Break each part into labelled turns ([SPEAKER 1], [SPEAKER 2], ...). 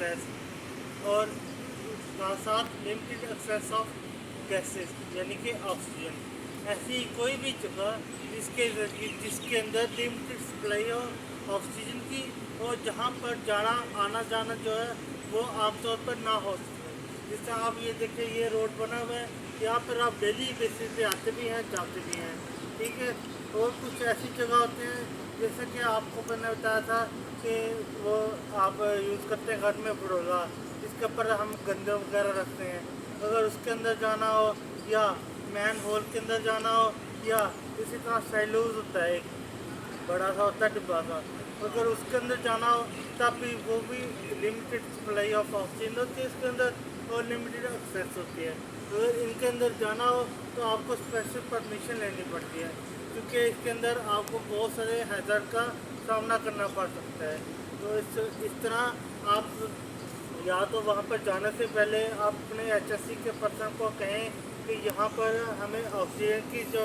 [SPEAKER 1] Access और साथ limited access of gases यानी कि ऑक्सीजन। ऐसी कोई भी जगह जिसके अंदर लिमिटेड सप्लाई हो ऑक्सीजन की और जहाँ पर जाना आना जाना जो है वो आमतौर पर ना हो सके। जैसे आप ये देखिए, ये रोड बना हुआ है, यहाँ पर आप डेली बेसिस पे आते भी हैं जाते भी हैं, ठीक है। और कुछ ऐसी जगह होते हैं जैसे कि आपको मैंने बताया था कि वो आप यूज़ करते हैं घर में बड़ौदा, जिसके ऊपर हम गंदे वगैरह रखते हैं। अगर उसके अंदर जाना हो या मैन होल के अंदर जाना हो या इसी तरह सैलूज होता है, एक बड़ा सा होता है डिब्बा सा, अगर उसके अंदर जाना हो तब भी वो भी लिमिटेड सप्लाई ऑफ ऑक्सीजन होती है इसके अंदर और लिमिटेड एक्सेस होती है। अगर इनके अंदर जाना हो तो आपको स्पेशल परमिशन लेनी पड़ती है, क्योंकि इसके अंदर आपको बहुत सारे हैज़र्ड का सामना करना पड़ सकता है। तो इस तरह आप या तो वहाँ पर जाने से पहले आप अपने HSC के पर्सन को कहें कि यहाँ पर हमें ऑक्सीजन की जो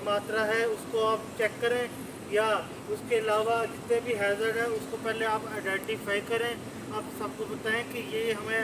[SPEAKER 1] मात्रा है उसको आप चेक करें, या उसके अलावा जितने भी हैज़र्ड है उसको पहले आप आइडेंटिफाई करें। आप सबको बताएं कि ये हमें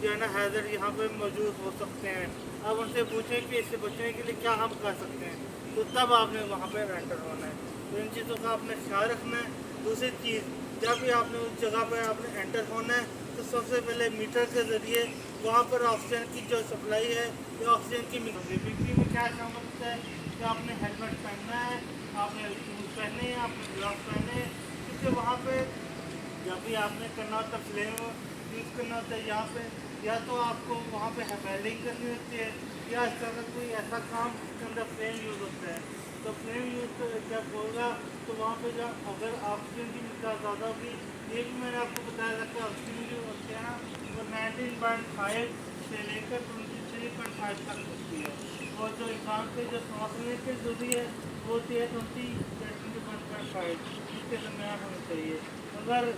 [SPEAKER 1] जो है ना हैज़र्ड यहाँ पे मौजूद हो सकते हैं। आप उनसे पूछें कि इससे बचने के लिए क्या हम कर सकते हैं, तो तब आपने वहाँ पे एंटर होना है। तो इन चीज़ों का आपने ख्याल रखना है। दूसरी चीज़, जब भी आपने उस जगह पर आपने एंटर होना है तो सबसे पहले मीटर के ज़रिए वहाँ पर ऑक्सीजन की जो सप्लाई है या ऑक्सीजन की बिक्री में क्या शामिल होता है कि आपने हेलमेट पहनना है, आपने शूज़ पहने हैं, आपने ग्लव्स पहने हैं, क्योंकि वहाँ पे जब भी आपने करना होता है फ्लेम यूज़ करना होता है यहाँ पे, या तो आपको वहाँ पे वेल्डिंग करनी होती है या इस तरह कोई ऐसा काम जिसके अंदर फ्लेम यूज़ होता है। तो फ्लेम यूज़ जब होगा तो वहाँ पे जब अगर ऑक्सीजन की मिक़दार ज़्यादा होगी, ये भी मैंने आपको बताया था कि ऑक्सीजन जो होते हैं ना वो 19.5 से लेकर 23.5 तक होती है, और जो इंसान के जो सांस लेने की जरूरी है वो होती है 21.5 इसके दरमियान होनी चाहिए। अगर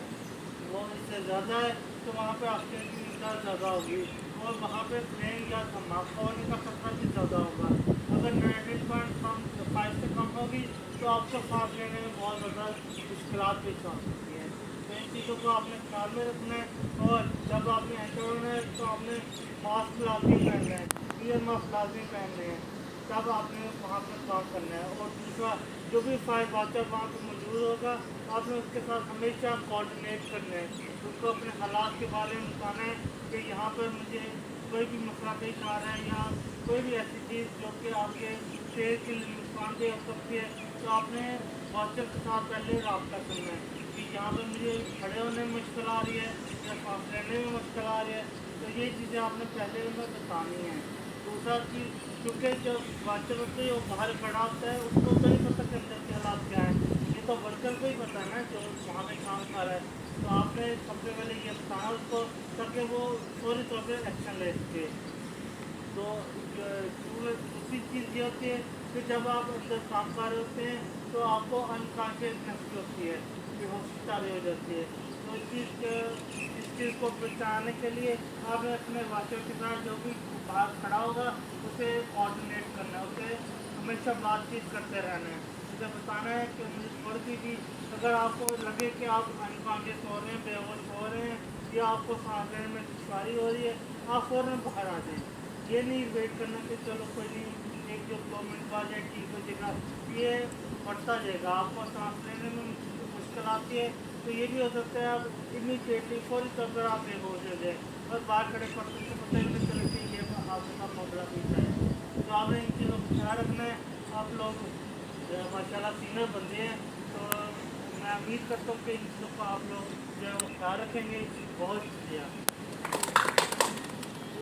[SPEAKER 1] वो इससे ज़्यादा है तो वहाँ पे ऑक्सीजन की मिक़दार ज़्यादा होगी और वहाँ पे फ्लेम या धमाका होने का खतरा भी ज़्यादा होगा। अगर 19.5 से कम होगी तो आपको सांस लेने में बहुत ज़्यादा मुश्किलात पेश आ सकती हैं। तो इन चीज़ों को आपने ख्याल में रखना है। और जब आपने एंटर होना है तो आपने मास्क लाजमी पहनना है, ईयर मास्क लाजमी पहनने हैं, तब आपने वहाँ पर काम करना है। और दूसरा, जो भी फायर वाचर वहाँ पर मौजूद होगा आपने उसके साथ हमेशा कोऑर्डिनेट करना है, उसको अपने हालात के बारे में बताना है कि यहाँ पर मुझे कोई भी मसला पेश आ रहा है या कोई भी ऐसी चीज़ जो कि आपके सेहत के लिए नुकसानदेह हो सकती है, तो आपने वाचर के साथ पहले रब्ता करना है कि यहाँ पर मुझे खड़े होने में मुश्किल आ रही है या सांस लेने में मुश्किल आ रही है। तो ये चीज़ें आपने पहले में बतानी है। दूसरा चीज़, क्योंकि जो वाचर होते हैं वो बाहर खड़ा होता है, उसको तो नहीं पता कि अंदर के हालात क्या है, ये तो वर्कर को ही पता है ना जो वहाँ पे काम कर रहा है। तो आपने सबसे पहले ये बताना उसको ताकि वो फौरी तौर पर एक्शन ले सके। तो दूसरी चीज़ ये होती है कि जब आप अंदर काम कर रहे होते हैं तो आपको अनकॉन्शियसनेस भी होती है कि होश चालू हो जाती है। तो इस चीज़ को बचाने के लिए आपने अपने वाचर के साथ जो भी बाहर खड़ा होगा उसे कोऑर्डिनेट करना है, उसे हमेशा बातचीत करते रहना है, उसे बताना है कि मुझे थोड़ी सी भी अगर आपको लगे कि आप अनकॉन्शियस हो रहे हैं, बेहोश हो रहे हैं या आपको सांस लेने में दुश्वारी हो रही है, आप फ़ौरन बाहर आ जाएं। ये नहीं वेट करना कि चलो कोई नहीं 1-2 मिनट बाद या ठीक हो जाएगा, ये बढ़ता जाएगा, आपको सांस लेने में मुश्किल आती है। तो ये भी हो सकता है आप इमीडिएटली फौरी तौर पर आप बेहोश हो जाए और बाहर खड़े पर्सन से पता ही नहीं चले कि ये आपका मामला भी है। तो आपने इन चीज़ों को ख्याल रखना है। आप लोग माशाल्लाह सीनियर बंदे हैं, तो मैं उम्मीद करता हूँ कि इन चीज़ों को आप लोग जो है वो ख्याल रखेंगे। बहुत शुक्रिया।